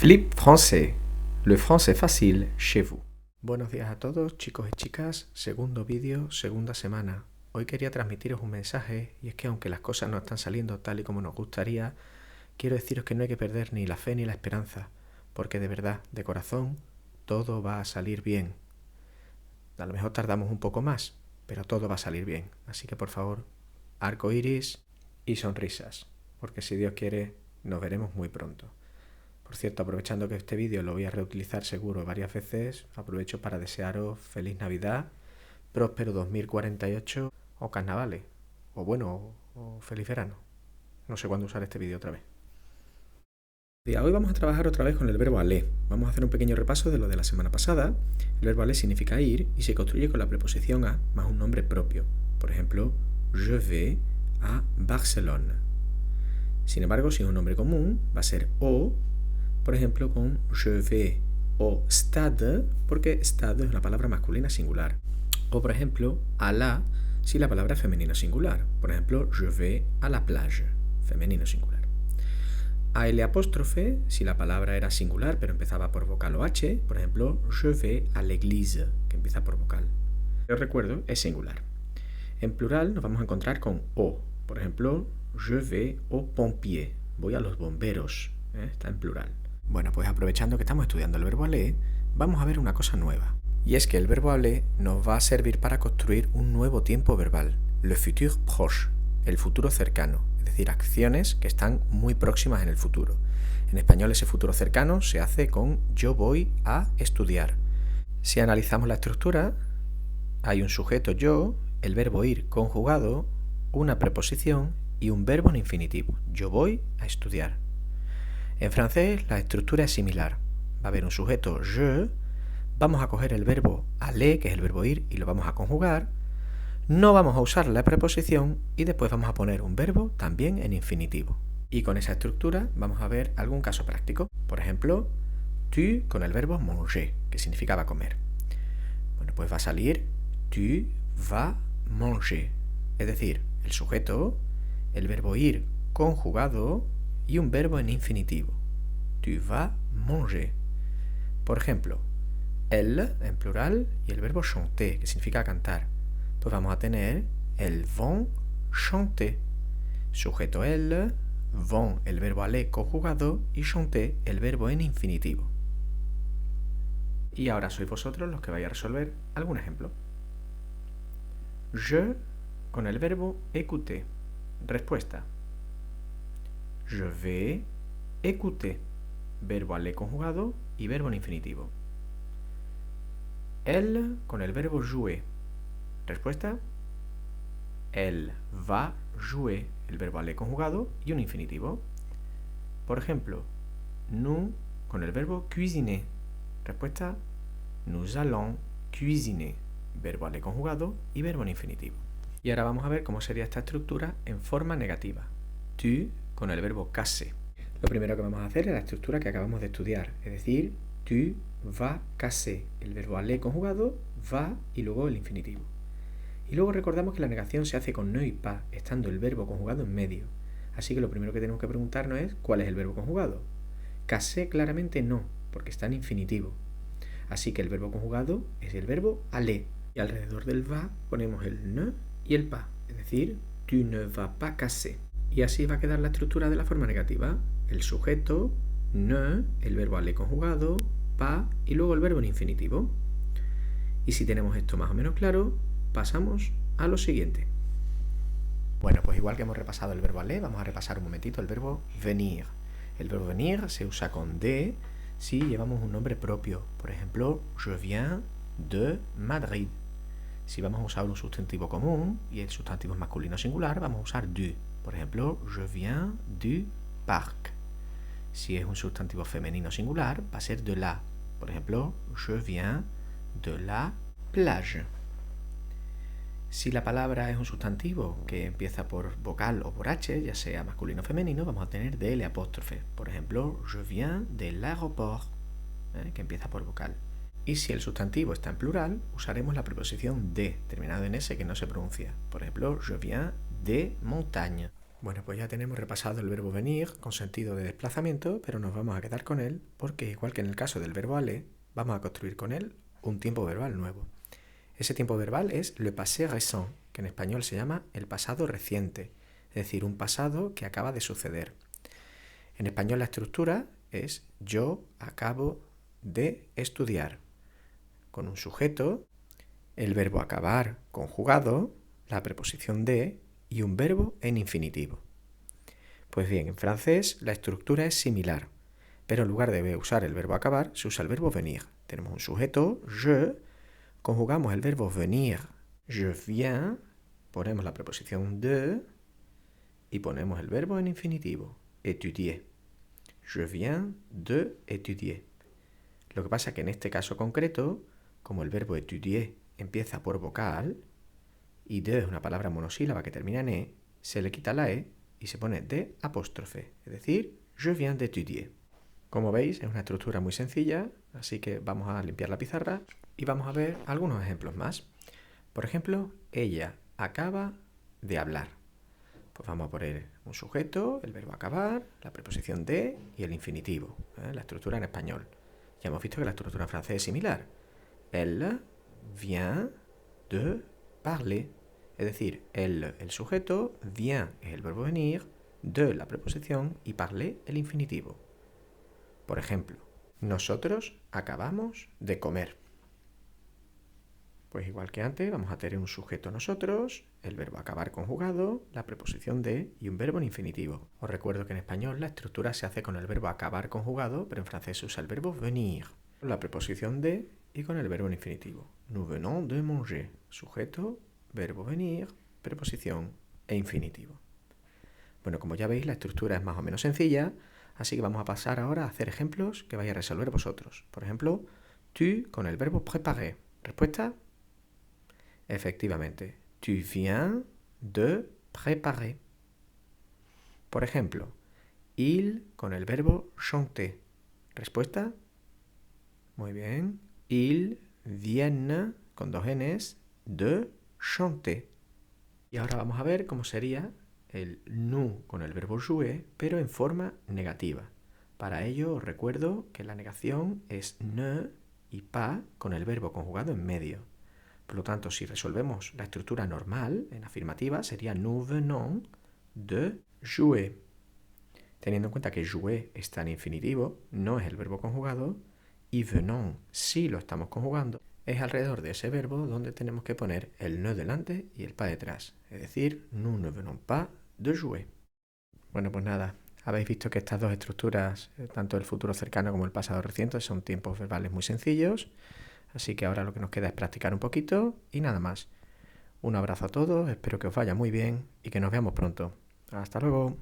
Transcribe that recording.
Flip français, le français facile chez vous. Buenos días a todos, chicos y chicas. Segundo vídeo, segunda semana. Hoy quería transmitiros un mensaje y es que aunque las cosas no están saliendo tal y como nos gustaría, quiero deciros que no hay que perder ni la fe ni la esperanza, porque de verdad, de corazón, todo va a salir bien. A lo mejor tardamos un poco más, pero todo va a salir bien. Así que por favor, arco iris y sonrisas, porque si Dios quiere, nos veremos muy pronto. Por cierto, aprovechando que este vídeo lo voy a reutilizar seguro varias veces, aprovecho para desearos feliz Navidad, próspero 2048 o carnavales, o bueno, o feliz verano. No sé cuándo usar este vídeo otra vez. Hoy vamos a trabajar otra vez con el verbo aller. Vamos a hacer un pequeño repaso de lo de la semana pasada. El verbo aller significa ir y se construye con la preposición a más un nombre propio. Por ejemplo, je vais à Barcelone. Sin embargo, si es un nombre común, va a ser au. Por ejemplo, con je vais au stade, porque stade es una palabra masculina singular. O, por ejemplo, à la, si la palabra es femenino singular. Por ejemplo, je vais à la plage, femenino singular. A L apóstrofe, si la palabra era singular, pero empezaba por vocal o H. Por ejemplo, je vais à l'église, que empieza por vocal. Yo recuerdo, es singular. En plural nos vamos a encontrar con o. Por ejemplo, je vais aux pompiers, voy a los bomberos. Está en plural. Bueno, pues aprovechando que estamos estudiando el verbo aller, vamos a ver una cosa nueva. Y es que el verbo aller nos va a servir para construir un nuevo tiempo verbal, le futur proche, el futuro cercano, es decir, acciones que están muy próximas en el futuro. En español ese futuro cercano se hace con yo voy a estudiar. Si analizamos la estructura, hay un sujeto yo, el verbo ir conjugado, una preposición y un verbo en infinitivo. Yo voy a estudiar. En francés la estructura es similar. Va a haber un sujeto je, vamos a coger el verbo aller, que es el verbo ir, y lo vamos a conjugar. No vamos a usar la preposición y después vamos a poner un verbo también en infinitivo. Y con esa estructura vamos a ver algún caso práctico. Por ejemplo, tu con el verbo manger, que significaba comer. Bueno, pues va a salir tu vas manger. Es decir, el sujeto, el verbo ir conjugado y un verbo en infinitivo. Tu vas manger. Por ejemplo, elle en plural y el verbo chanter, que significa cantar. Pues vamos a tener elles vont chanter. Sujeto elle, vont el verbo aller conjugado y chanter el verbo en infinitivo. Y ahora sois vosotros los que vais a resolver algún ejemplo. Je con el verbo écouter. Respuesta. Je vais écouter. Verbo aller conjugado y verbo en infinitivo. Elle con el verbo jouer. Respuesta. Elle va jouer. El verbo aller conjugado y un infinitivo. Por ejemplo, nous con el verbo cuisiner. Respuesta. Nous allons cuisiner. Verbo aller conjugado y verbo en infinitivo. Y ahora vamos a ver cómo sería esta estructura en forma negativa. Tu con el verbo casser. Lo primero que vamos a hacer es la estructura que acabamos de estudiar, es decir, tu vas casser. El verbo aller conjugado, va y luego el infinitivo. Y luego recordamos que la negación se hace con no y pas, estando el verbo conjugado en medio. Así que lo primero que tenemos que preguntarnos es ¿cuál es el verbo conjugado? Casser claramente no, porque está en infinitivo. Así que el verbo conjugado es el verbo aller. Y alrededor del va ponemos el ne y el pas, es decir, tu ne vas pas casser. Y así va a quedar la estructura de la forma negativa. El sujeto, ne, el verbo aller conjugado, pas y luego el verbo en infinitivo. Y si tenemos esto más o menos claro, pasamos a lo siguiente. Bueno, pues igual que hemos repasado el verbo aller, vamos a repasar un momentito el verbo venir. El verbo venir se usa con de si llevamos un nombre propio. Por ejemplo, je viens de Madrid. Si vamos a usar un sustantivo común y el sustantivo es masculino singular, vamos a usar du. Por ejemplo, je viens du parc. Si es un sustantivo femenino singular, va a ser de la. Por ejemplo, je viens de la plage. Si la palabra es un sustantivo que empieza por vocal o por H, ya sea masculino o femenino, vamos a tener de L apóstrofe. Por ejemplo, je viens de l'aéroport, que empieza por vocal. Y si el sustantivo está en plural, usaremos la preposición de, terminado en S, que no se pronuncia. Por ejemplo, je viens des montagnes. Bueno, pues ya tenemos repasado el verbo venir con sentido de desplazamiento, pero nos vamos a quedar con él porque, igual que en el caso del verbo aller, vamos a construir con él un tiempo verbal nuevo. Ese tiempo verbal es le passé récent, que en español se llama el pasado reciente, es decir, un pasado que acaba de suceder. En español la estructura es yo acabo de estudiar, con un sujeto, el verbo acabar conjugado, la preposición de y un verbo en infinitivo. Pues bien, en francés la estructura es similar, pero en lugar de usar el verbo acabar, se usa el verbo venir. Tenemos un sujeto, je, conjugamos el verbo venir, je viens, ponemos la preposición de y ponemos el verbo en infinitivo, étudier. Je viens de étudier. Lo que pasa es que en este caso concreto, como el verbo étudier empieza por vocal y de es una palabra monosílaba que termina en e, se le quita la e y se pone de apóstrofe, es decir, je viens d'étudier. Como veis, es una estructura muy sencilla, así que vamos a limpiar la pizarra y vamos a ver algunos ejemplos más. Por ejemplo, ella acaba de hablar. Pues vamos a poner un sujeto, el verbo acabar, la preposición de y el infinitivo, la estructura en español. Ya hemos visto que la estructura en francés es similar. Elle vient de parler. Es decir, elle, el sujeto, vient es el verbo venir, de la preposición y parler el infinitivo. Por ejemplo, nosotros acabamos de comer. Pues igual que antes, vamos a tener un sujeto nosotros, el verbo acabar conjugado, la preposición de y un verbo en infinitivo. Os recuerdo que en español la estructura se hace con el verbo acabar conjugado, pero en francés se usa el verbo venir, con la preposición de y con el verbo en infinitivo. Nous venons de manger. Sujeto, verbo venir, preposición e infinitivo. Bueno, como ya veis, la estructura es más o menos sencilla, así que vamos a pasar ahora a hacer ejemplos que vais a resolver vosotros. Por ejemplo, tu con el verbo préparer. ¿Respuesta? Efectivamente, tu viens de préparer. Por ejemplo, il con el verbo chanter. ¿Respuesta? Muy bien. Ils viennent, con dos n's, de chanter. Y ahora vamos a ver cómo sería el nous con el verbo jouer, pero en forma negativa. Para ello os recuerdo que la negación es ne y pas con el verbo conjugado en medio. Por lo tanto, si resolvemos la estructura normal, en afirmativa, sería nous venons de jouer. Teniendo en cuenta que jouer está en infinitivo, no es el verbo conjugado, y venons, si lo estamos conjugando, es alrededor de ese verbo donde tenemos que poner el ne delante y el pas detrás. Es decir, nous ne venons pas de jouer. Bueno, pues nada, habéis visto que estas dos estructuras, tanto el futuro cercano como el pasado reciente, son tiempos verbales muy sencillos. Así que ahora lo que nos queda es practicar un poquito y nada más. Un abrazo a todos, espero que os vaya muy bien y que nos veamos pronto. Hasta luego.